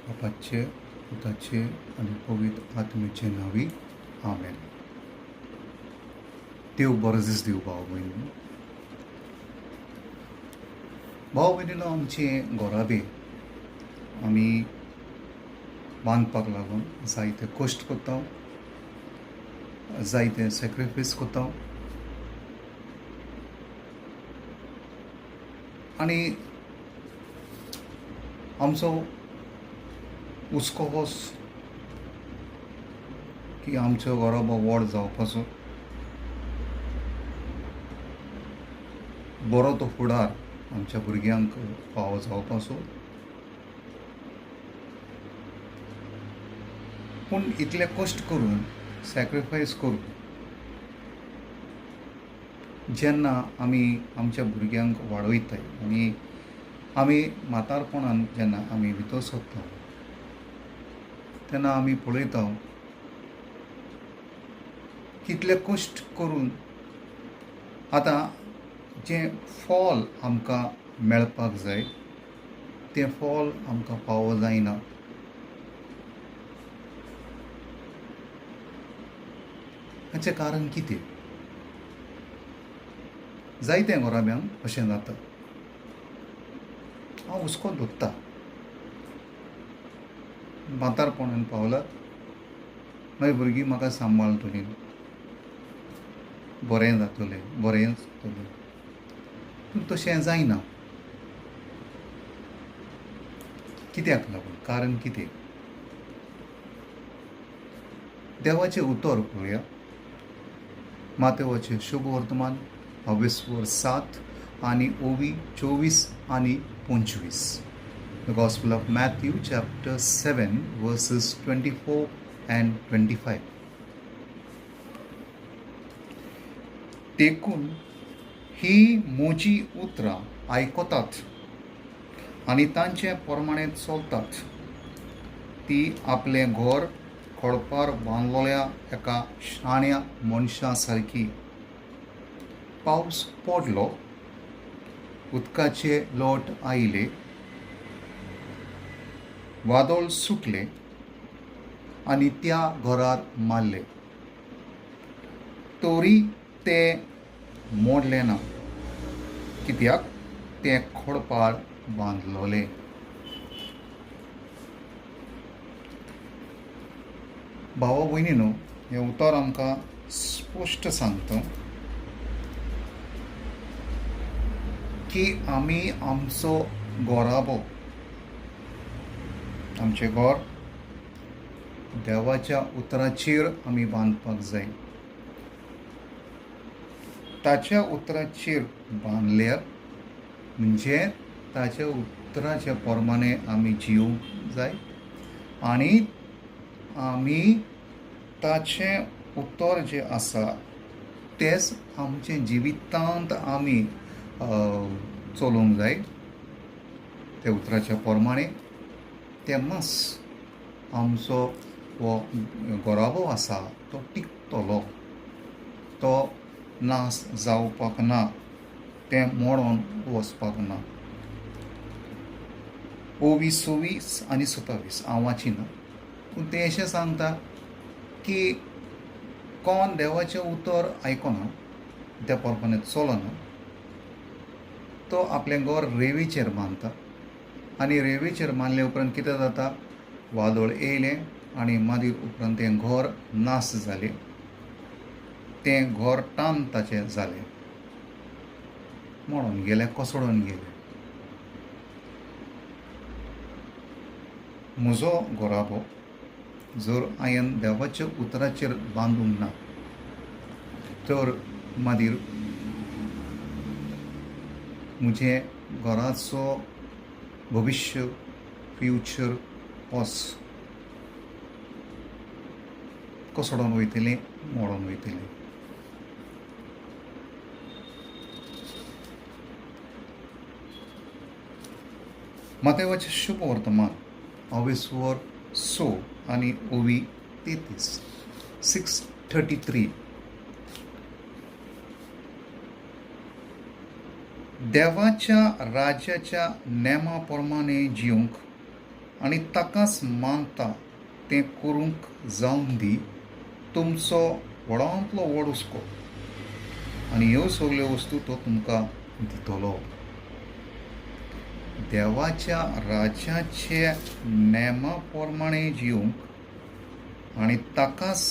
बापाचे, पुताचे आणि पवित्र आत्म्याचे नावी आमेन. देव बरो दीस दिवं भाव भयणी. भाव भयणीनो, आमचे घोराबे आमी बांदपाक लागून जायते कश्ट करता, जायते सॅक्रिफायस करता आनी आमचो हुस्को होस की आमचो घोराबो व्हड जावपाचो, बरो तो फुडार आमच्या भुरग्यांक फावो जावपाचो. पूण इतले कश्ट करून, सॅक्रिफायस करून जेन्ना आमी आमच्या भुरग्यांक वाडयताय आनी आमी म्हातारपणान जेन्ना आमी भितर सरता तेन्ना आमी पळयता कितले कश्ट करून आतां जें फळ आमकां मेळपाक जाय तें फळ आमकां फावो जायना. हाचें कारण कितें? जायते घोराब्यांक अशें जाता. हांव हुस्को धरता, म्हातारपणान पावलां, मागीर भुरगीं म्हाका सांबाळटलीं, बरें जातलें, बरें जातलें. पूण तशें जायना. कित्याक लागून? कारण कितें? देवाचें उतर पळोवया. मातेवाचें शुभ वर्तमान 22:7 आनी ओवी 24 आनी 25. The Gospel of Matthew chapter 7 verses 24 and 25. देखून ही म्हजी उतरां आयकतात आनी तांचे प्रमाणे चलतात ती आपलें घर खोडपार बांदलोल्या एका शाण्या मनशा सारकी. पावस पडलो, उदकाचे लोट आयले, वादळ सुटले आनी त्या घरार मारले, तरी तें मोडलें ना, कित्याक तें खोडपार बांदलोलें. भावा भयणीनो, हें उतर आमकां स्पश्ट सांगता की आमी आमचो घोराबो, आमचें घर देवाच्या उतराचेर आमी बांदपाक जाय. ताच्या उतराचेर बांदल्यार म्हणजे ताच्या उतराच्या प्रमाणे आमी जिवंक जाय आनी आमी ताचें उतर जें आसा तेंच आमचें जिवितांत आमी चलोवंक जाय. त्या उतराच्या प्रमाणे तेन्नाच आमचो हो घोराबो आसा तो टिकतलो, तो नाश जावपाक ना, तें मोडोन वचपाक ना. ओवी 26 आनी 27 हांव वाचिना, पूण तें अशें सांगता की कोण देवाचें उतर आयकना, त्या प्रमाणे चलना, तो आपलें घर रेंवेचेर बांदता आनी रेंवेचेर बांदले उपरांत कितें जाता? वादळ येयलें आनी मागीर उपरांत तें घर नाश जालें, तें घर टान ताचें जालें, मोडोन गेलें, कोसळून गेलें. म्हजो घोराबो जर हांवें देवाच्या उतराचेर बांदूंक ना तर मागीर म्हजे घराचो भविश्य, फ्युचर वस कोसळोन वयतलें, मोडोन वयतलें. मातेवाचें शुभ वर्तमान 22:6 आनी ओवी 33 6:33. देवाच्या राज्याच्या नेमा प्रमाणे जिवंक आनी ताकाच मानता तें करूंक जावन दी तुमचो व्हडांतलो व्हड हुस्को आनी ह्यो सगल्यो वस्तू तो तुमकां दितलो. देवाच्या राज्याचे नेमा प्रमाणे जिवंक आनी ताकाच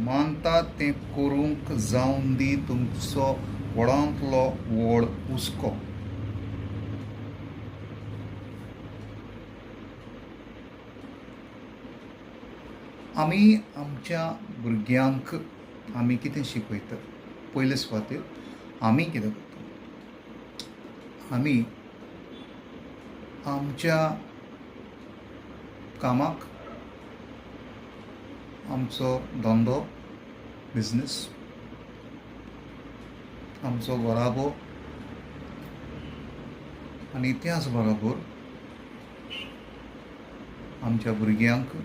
मानता तें करूंक जावन दी तुमचो व्हडांतलो व्हड हुस्को. आमी आमच्या भुरग्यांक आमी कितें शिकयतात? पयले सुवातेर आमी कितें करता? आमी आमच्या कामाक आमचो धंदो बिझनेस आमचो घराबो आनी त्याच बरोबर आमच्या भुरग्यांक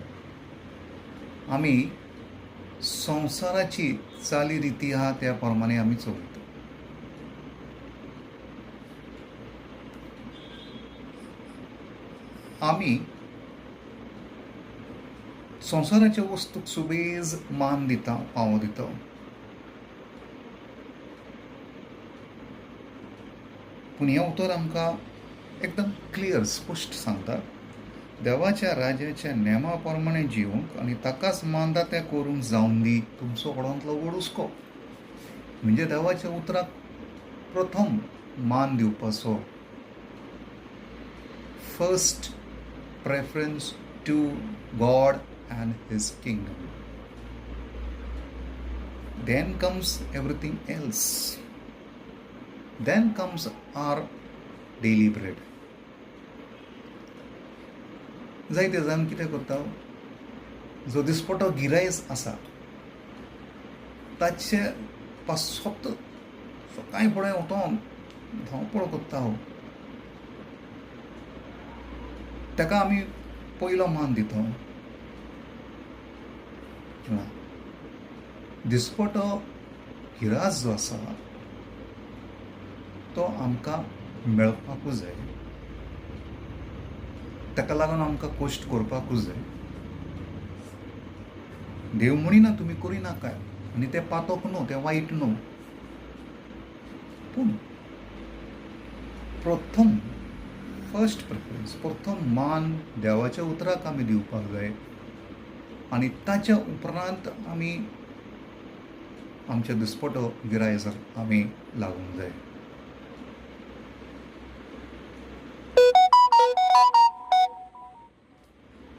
आमी संवसाराची चाली रिती आहा त्या प्रमाणे आमी चलयता. आमी संवसाराच्या वस्तूक सुबेज मान दिता, पावो दिता. पूण हें उतर आमकां एकदम क्लियर स्पश्ट सांगता देवाच्या राज्याच्या नेमा प्रमाणे जिवंक आनी ताकाच मानता तें करूंक जावन दी तुमचो व्हडांतलो व्हड हुस्को. म्हणजे देवाच्या उतराक प्रथम मान दिवपाचो. First preference to God and his kingdom. Then comes everything else. Then comes our daily bread. जायते जाण कितें करता? जो दिसपटो गिरायस आसा ताचे पासत सकाळी फुडें उठोन धांवपळ करता हांव ताका आमी पयलो मान दिता. दिसपटो गिरास जो आसा तो आमकां मेळपाकूच जाय. ताका लागून आमकां कश्ट करपाकूच जाय. देव म्हणिना तुमी करिनाकाय आनी तें पातक न्हू, तें वायट न्हू. पूण प्रथम फर्स्ट प्रेफरन्स प्रथम मान देवाच्या उतराक आमी दिवपाक जाय आनी ताच्या उपरांत आमी आमच्या दिसपटो गिरायसाक आमी लागूंक जाय.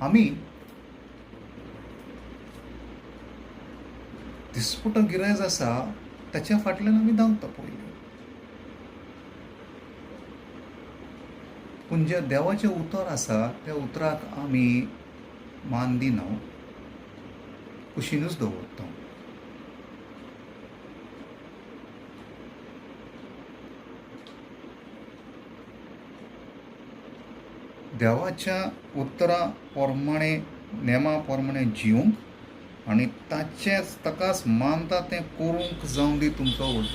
आमी दिसपटो गिरायस आसा ताच्या फाटल्यान आमी धांवता पयलीं. पूण जें देवाचें उतर आसा त्या उतराक आमी मान दिना, कुशीनूच दवरता. देवाच्या उतरा प्रमाणे नेमा प्रमाणे जिवंक आनी ताकाच मानता तें करूंक जावन दी तुमचो व्हड.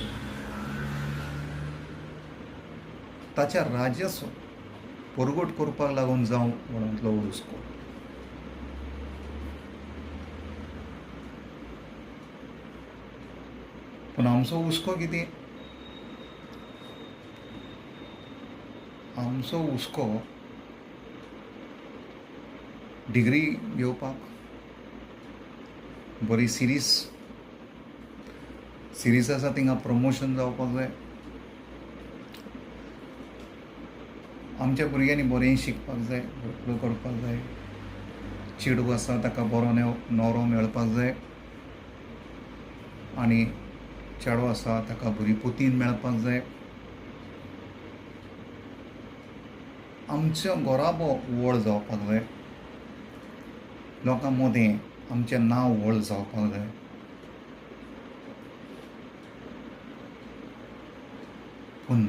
ताच्या राज्याचो परगट करपाक लागून जावं व्हडांतलो व्हड हुस्को. पूण आमचो हुस्को कितें? आमचो हुस्को डिग्री घेवपाक, बरी सिरीज आसा थिंगा प्रमोशन जावपाक जाय. आमच्या भुरग्यांनी बरें शिकपाक जाय, व्हंकलो करपाक जाय. चेडूं आसा ताका बरो न्हवरो मेळपाक जाय आनी चेडो आसा ताका बरी पुतीन मेळपाक जाय. आमचो घराबो व्हड जावपाक जाय. लोकां मदें आमचें नांव व्हड जावपाक जाय. पूण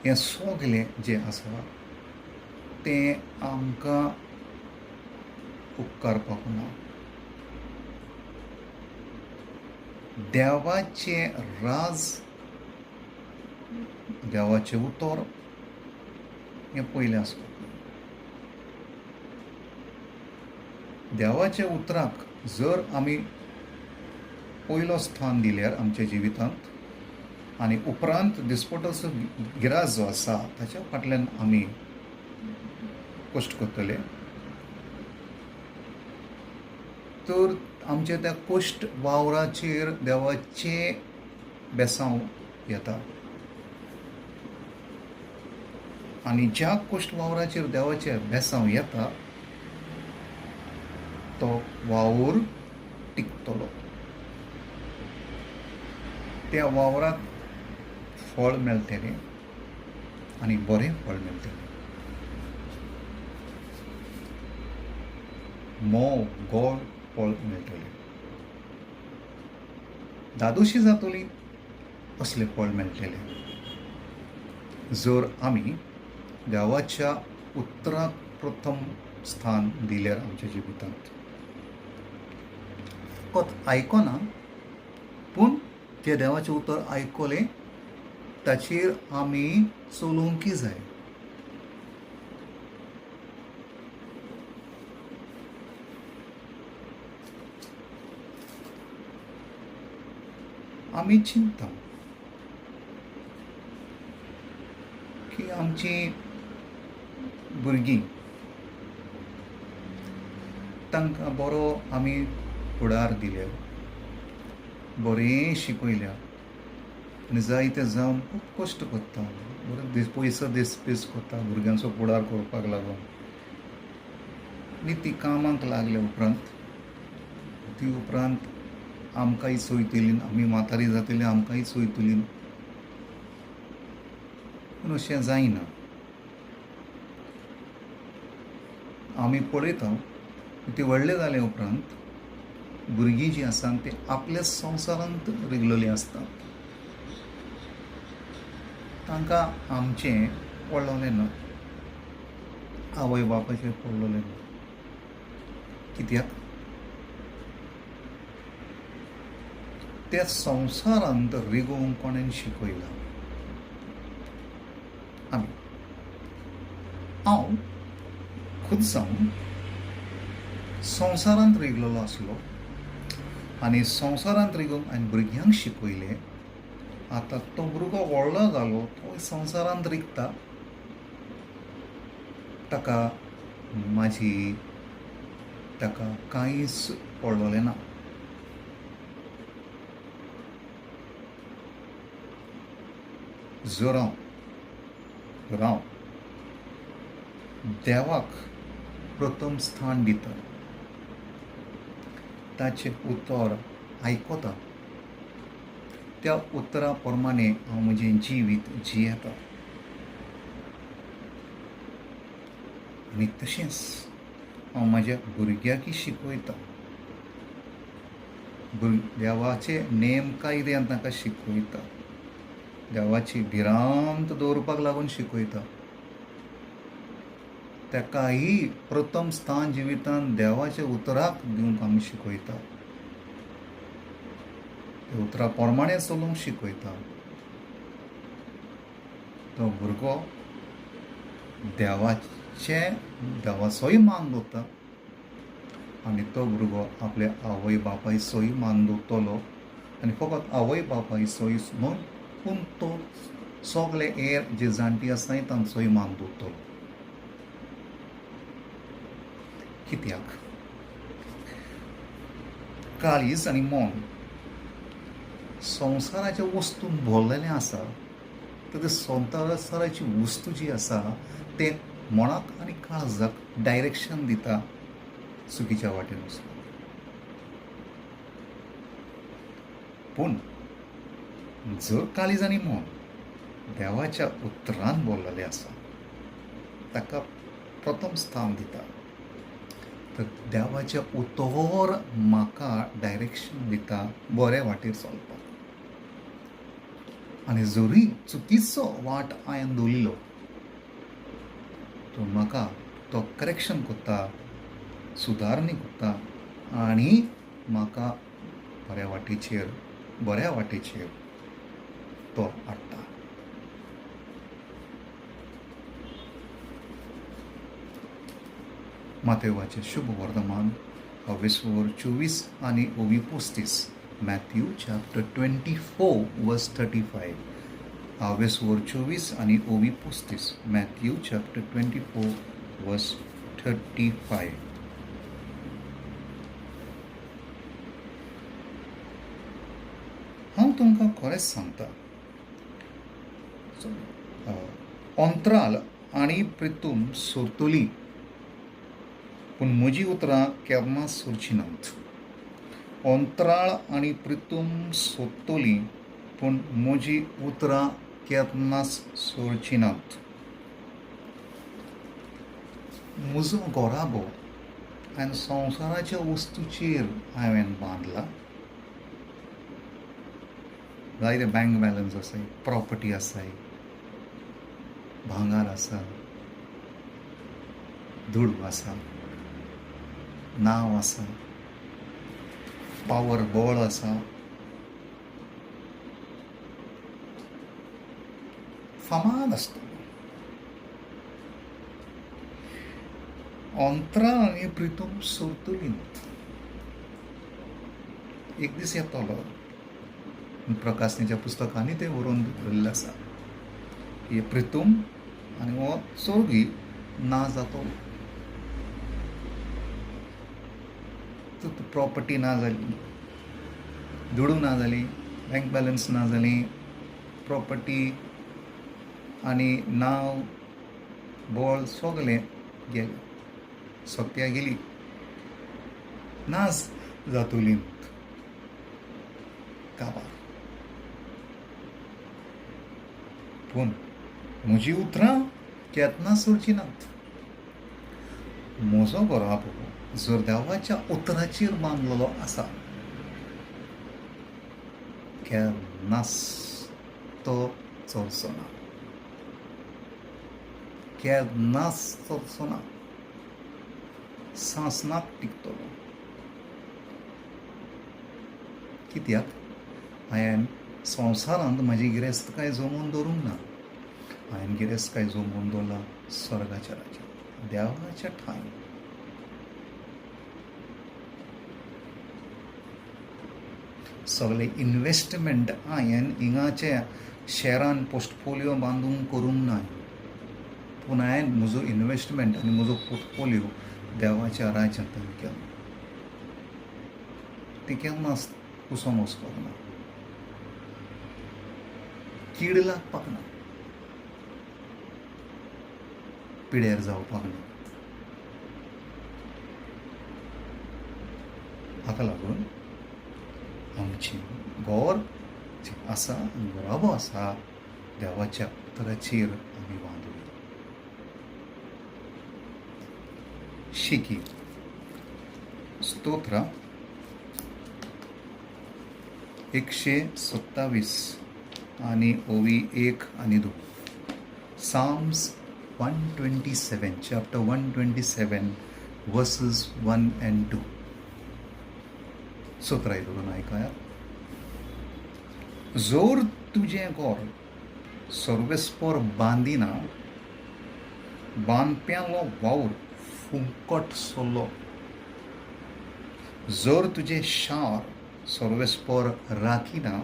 हें सगलें जें आसा तें आमकां उपकारपाक ना. देवाचें राज, देवाचें उतर हें पयलें आसपाक जाय. देवाच्या उतराक जर आमी पयलो स्थान दिल्यार आमच्या जिवितांत आनी उपरांत दिसपटोचो गिरास जो आसा ताच्या फाटल्यान आमी कश्ट करतले, तर आमच्या त्या कश्ट वावराचेर देवाचें बेसांव येता. आनी ज्या कश्ट वावराचेर देवाचें बेसांव येता तो वावर टिकतलो. त्या वावराक फळ मेळटलें आनी बरें फळ मेळटलें. मोव गोड फळ मेळटलें. दादोशी जातली असलें फळ मेळटलें जर आमी देवाच्या उतराक प्रथम स्थान दिल्यार आमच्या जिवितांत. फकत आयकना पूण जे देवाचें उतर आयकलें ताचेर आमी चलोवंकी जाय. आमी चिंतता की आमची भुरगीं तांकां बरो आमी फुडार दिल्या, बरें शिकयल्या आनी जायते जावन खूब कश्ट करता, बरो पयसो दीस करता भुरग्यांचो फुडार करपाक लागून. आनी ती कामाक लागल्या उपरांत आमकांय चोयतलीं, आमी म्हातारी जातलीं आमकांय चोयतलीं. पूण अशें जायना. आमी पळयता ती व्हडले जाले उपरांत भुरगीं जीं आसा ती आपल्या संवसारांत रिगलेलीं आसतात. तांकां आमचें पडलोलें ना, आवय बापायचें पडलोलें ना. कित्याक त्या संवसारांत रिगोवंक कोणें शिकयलां. आमी हांव खुद जावन संवसारांत रिगलोलो आसलो आनी संवसारांत रिगोवंक हांवें भुरग्यांक शिकयलें. आतां तो भुरगो व्हडलो जालो, तो संवसारांत रिगता, ताका कांयच पडलोलें ना. जर हांव देवाक प्रथम स्थान दिता, ताचें उतर आयकता, त्या उतरा प्रमाणें हांव म्हजें जिवीत जियेता. आनी तशेंच हांव म्हाज्या भुरग्यांकय शिकयता. देवाचे नेम कायदे हांव तांकां शिकयता, देवाची भिरांत दवरपाक लागून शिकयता. ताकाय प्रथम स्थान जिवितांत देवाच्या उतराक दिवंक आमी शिकयता. त्या उतरा प्रमाणें चलोवंक शिकयता. तो भुरगो देवाचोय मान दवरता आनी तो भुरगो आपल्या आवय बापायचोय मान दवरतलो. आनी फकत आवय बापायचोयच न्हय पूण तो सगळे हेर जे जाणटी आसाय तांचोय मान दवरतलो. कित्याक काळीज आनी मन संवसाराच्या वस्तून भरलेलें आसा. तर ते संवसाराची वस्तू जी आसा ते मनाक आनी काळजाक डायरेक्शन दिता चुकीच्या वाटेन वचपाक. पूण जर काळीज आनी मन देवाच्या उतरान भरलेलें आसा, ताका प्रथम स्थान दिता, तर देवाच्या उतर म्हाका डायरेक्शन दिता बरे वाटेर चलपाक. आनी जरी चुकीचो वाट हांवें दवरिल्लो तो म्हाका तो करेक्शन करता, सुदारणी करता आनी म्हाका बऱ्या वाटेचेर तो हाडटा. मातेवाचे शुभ वर्तमान 20:24 आणि 35. मॅथ्यू चॅप्टर 24 वर्स 35. 20:24 आणि 35. मॅथ्यू चॅप्टर 24 वर्स 35. हांव तुमकां खरेंच सांगता, अंतराळ आनी प्रितूम सोरतली, पूण म्हजी उतरां केन्ना सोरची नात. अंतराळ आनी प्रितूम सोदतली, पूण म्हजी उतरां केन्नाच सोरची नात. म्हजो घोराबो आनी संवसाराच्या वस्तूचेर हांवें बांदला. जायते बँक बॅलन्स आसाय, प्रॉपर्टी आसाय, भांगार आसा, धूड आसा, नांव आसा, पावर बळ आसा, फामाद आसता. अंतराळ आनी प्रितूम सोरतली नात. एक दीस येतलो, प्रकाशनाच्या पुस्तकांनी ते बरोवन दवरिल्लें आसा, हे प्रितूम आनी हो सोर्गी ना जातलो. प्रॉपर्टी ना जाली, दुडू ना जाली, बँक बॅलन्स ना जाली, प्रॉपर्टी आनी नांव बळ सगळें गेलें, सत्या गेली, नाच जातली काबार. पूण म्हजी उतरां केन्ना सोडची नात. म्हजो घोराबो जर देवाच्या उतराचेर बांदलेलो आसा, केन्नाच तो चलचो ना, केन्नाच चलचो ना, सांसणाक टिकतलो. कित्याक हांवें संवसारांत म्हाजी गिरेस्तकाय जमोवन दवरूंक ना. हांवें गिरेस्तकाय जमोवन दवरला स्वर्गाच्या राज्यांत, देवाच्या ठांय. सगळे इन्वेस्टमेंट हांवें हिंगाचे शेरान पोर्टफोलियो बांदून करूंक ना, पूण हांवें म्हजो इन्वेस्टमेंट आनी म्हजो पोर्टफोलियो देवाच्या राज्यांत केलो. ती केन्नाच कुसोन वचपाक ना, कीड लागपाक ना, पिड्यार जावपाक ना. हाका लागून आमचें घर जें आसा, घोराबो आसा, देवाच्या उतराचेर आमी बांदूया. शिकी स्तोत्र 127 आणि 1 आणि 2. Psalms 127, chapter 127, verses 1 and 2. स्तोत्र करून ऐकाया. जोर तुजें घर सर्वेस्पर बांदिना, बांदप्यालो वावर फुंकट सोल्लो. जर तुजें शार सर्वेस्पर राखिना,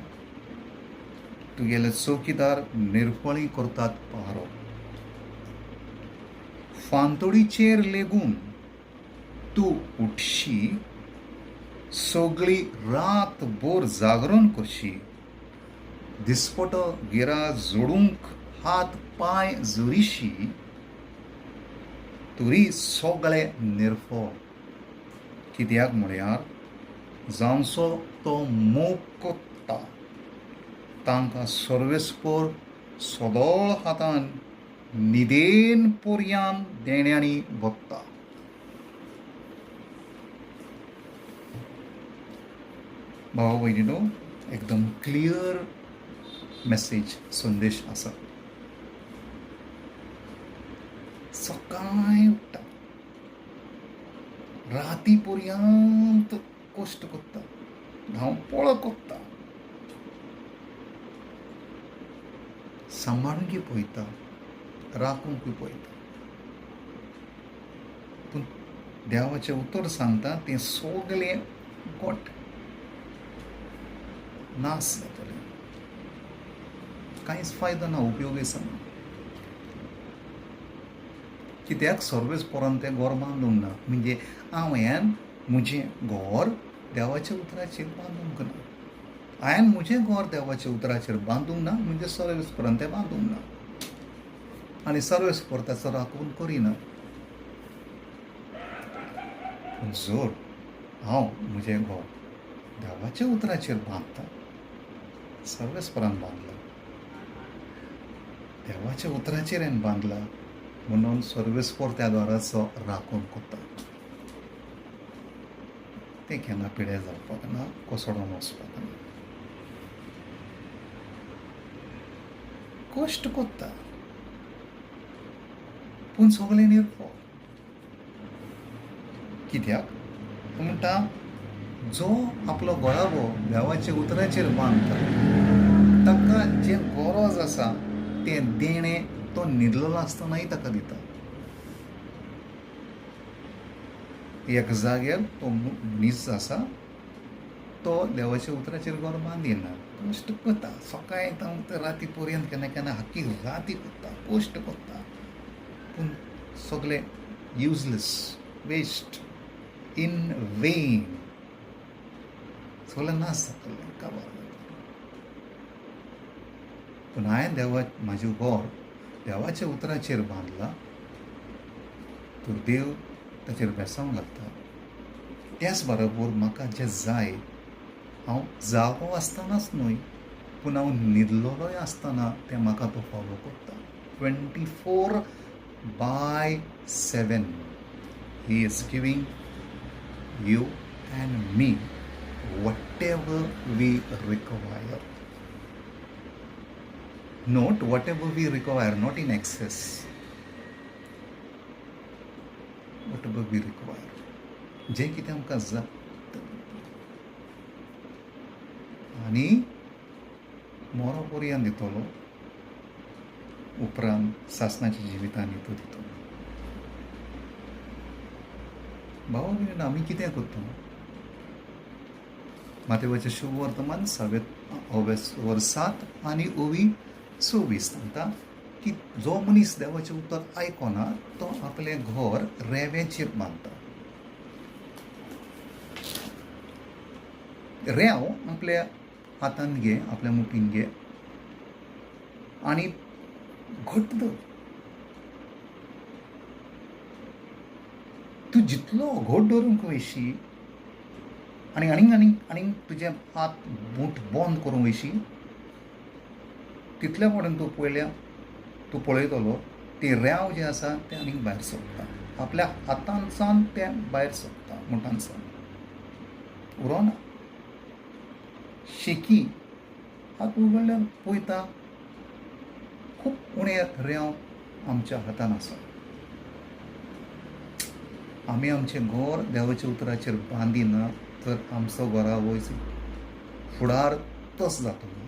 तुगेले चौकीदार निर्फळी करतात पहारो. फांतोडीचेर लेगून तूं उठशी, सगळी रातभर जागरण करशी. दिसपटो गिरा जोडूंक हात पांय जोडिशी, तरी सगळे निर्फळ. कित्याक म्हळ्यार जांचो तो मोग कोत्ता, तांकां सर्वेस्पर सदोळ हातान निदेन पर्यान देण्यांनी बगता. भावा भयणीनो, एकदम क्लियर मेसेज, संदेश आसा. सकाळीं उठ्ठा, राती पर्यंत कश्ट कोत्ता, धांवपळ कोत्ता, सांबाळूंकय पळयता, राखूंकय पळयता, पूण देवाचें उतर सांगता तें सगलें गोठ नास जातलें. कांयच फायदो ना, उपयोगीच ना. कित्याक सर्वेस परंत तें घर बांदूंक ना. म्हणजे हांवें म्हजें घर देवाच्या उतराचेर बांदूंक ना. हांवें म्हजें घर देवाच्या उतराचेर बांदूंक ना म्हणजे सर्वेस परंत तें बांदूंक ना. आनी सर्वेस पर ताचो राखण करिना. पूण जर हांव म्हजें घर देवाच्या उतराचेर बांदता, सर्वेस्परान बांदलां, देवाच्या उतराचेर हांवें बांदलां म्हणून सर्वेस्पर त्या घराचो राखण करता. तें केन्ना पिड्यार जावपाक ना, कोसळोन वचपाक ना. कश्ट कोत्ता पूण सगलें निर्फळ. कित्याक तो म्हणटा जो आपलो गोळाबो देवाच्या उतराचेर बांदता ताका जें गरज आसा तें देणें तो न्हिदलेलो आसतनाय ताका दिता. एक जाग्यार तो मनीस आसा, तो देवाच्या उतराचेर घर बांदिना, कश्ट करता. सकाळी ते राती पर्यंत केन्ना केन्ना आख्खी राती करता, कश्ट करता, पूण सगलें युजलेस, वेस्ट, इन वेन. सगलें नास जातलें, काबार जातलें. पूण हांवें म्हाजें घर देवाच्या उतराचेर बांदलां तर देव ताचेर बेसांव घालता. त्याच बरोबर म्हाका जें जाय, हांव जागो आसतनाच न्हय पूण हांव न्हिदलोय आसतना तें म्हाका तो फॉलो करता. 24/7 he is giving you and me whatever we require. Not whatever we require, not in excess. Whatever we require. जें कितें आमकां जाता आनी मोरो पर्यंत दितलो, उपरांत सासणाच्या जिवितांनी तो दितलो. भावा भयण, आमी कितें करता? मातेवाचें शुभ वर्तमान 7 आनी 26 सांगता की जो मनीस देवाचें उतर आयकना तो आपलें घर रेंव्याचेर बांदता. रेंव आपल्या हातांत घे, आपल्या मुठीन घे आनी घट्ट धर. तूं जितलो घट धरूंक वयशी आनी आनीक तुजे हात मूठ बंद करूंक वयशी तितल्या पर्यंत तूं पळयतलो ती रेंव जें आसा तें आनीक भायर सरता. आपल्या हातांतसान तें भायर सरता, मुठांतसान उरोना. शेकी हात उगडल्यार पळयता खूब उणें रेंव आमच्या हातान आसा. आमी आमचें घर देवाच्या उतराचेर बांदिना तर आमचो घरा वयस फुडार तस जातलो.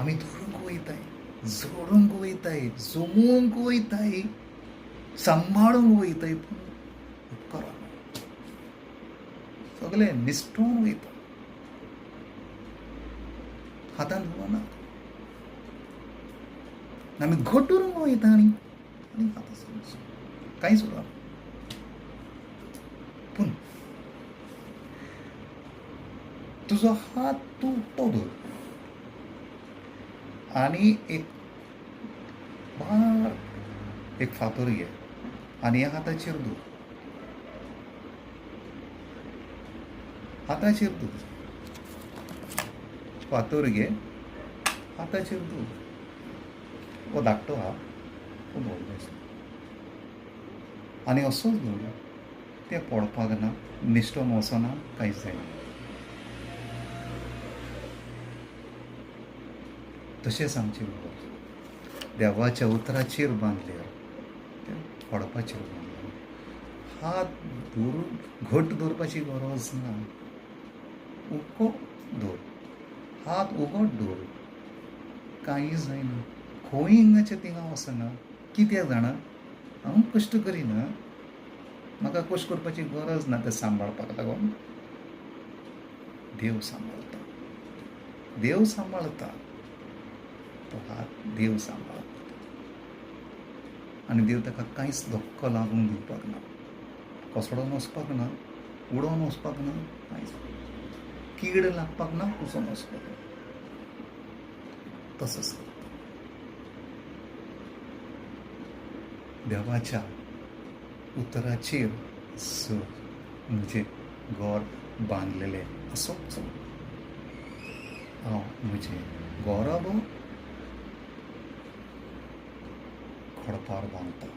आमी धरूंक वयताय, जोडूंक वयताय, जमोवंक वयताय, सांबाळूंक वयताय, पूण उपकारा सगलें निसटून वयता. हातान धरना, आमी घट धरूंक वयता आनी हातां कांयच उरना. पूण तुजो हात तूं तो धर आनी एक फातर घे आनी ह्या हाताचेर धर. हाताचेर धर, फातर घे, हाताचेर धर. हो धाकटो हात तो दवरपाचो आनी असोच दवर. तें पडपाक ना, निश्टोन वचना, कांयच जायना. तशेंच आमचें घर देवाच्या उतराचेर बांदल्यार तें पडपाचेर बांदलें. हात घट धरपाची गरज ना. उगो धर, हात उगड धर, कांय जायना. खंय हिंगाचें थिंगा वचना. कित्याक जाणा? हांव कश्ट करिना, म्हाका कशें करपाची गरज ना तें सांबाळपाक लागून. देव सांबाळता. देव सांबाळता. तो हात देव सांबाळता. आनी देव ताका कांयच धक्को लागूंक दिवपाक ना. कोसळोन वचपाक ना, उडोवन वचपाक ना, कांयच ना. कीड लागपाक ना, कुसोन वचपाक ना. तसोच करता. देवाच्या उतराचेर जर म्हजें घर बांदलेलें आसत, हांव म्हजें गौरव खोडपार बांदतां.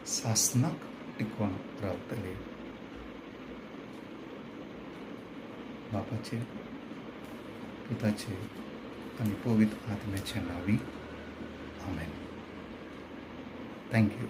सासणाक टिकोवन रावतलें. बापाचें, पुताचें आनी पवित्र आत्म्याचे नांवी. आमेन. Thank you.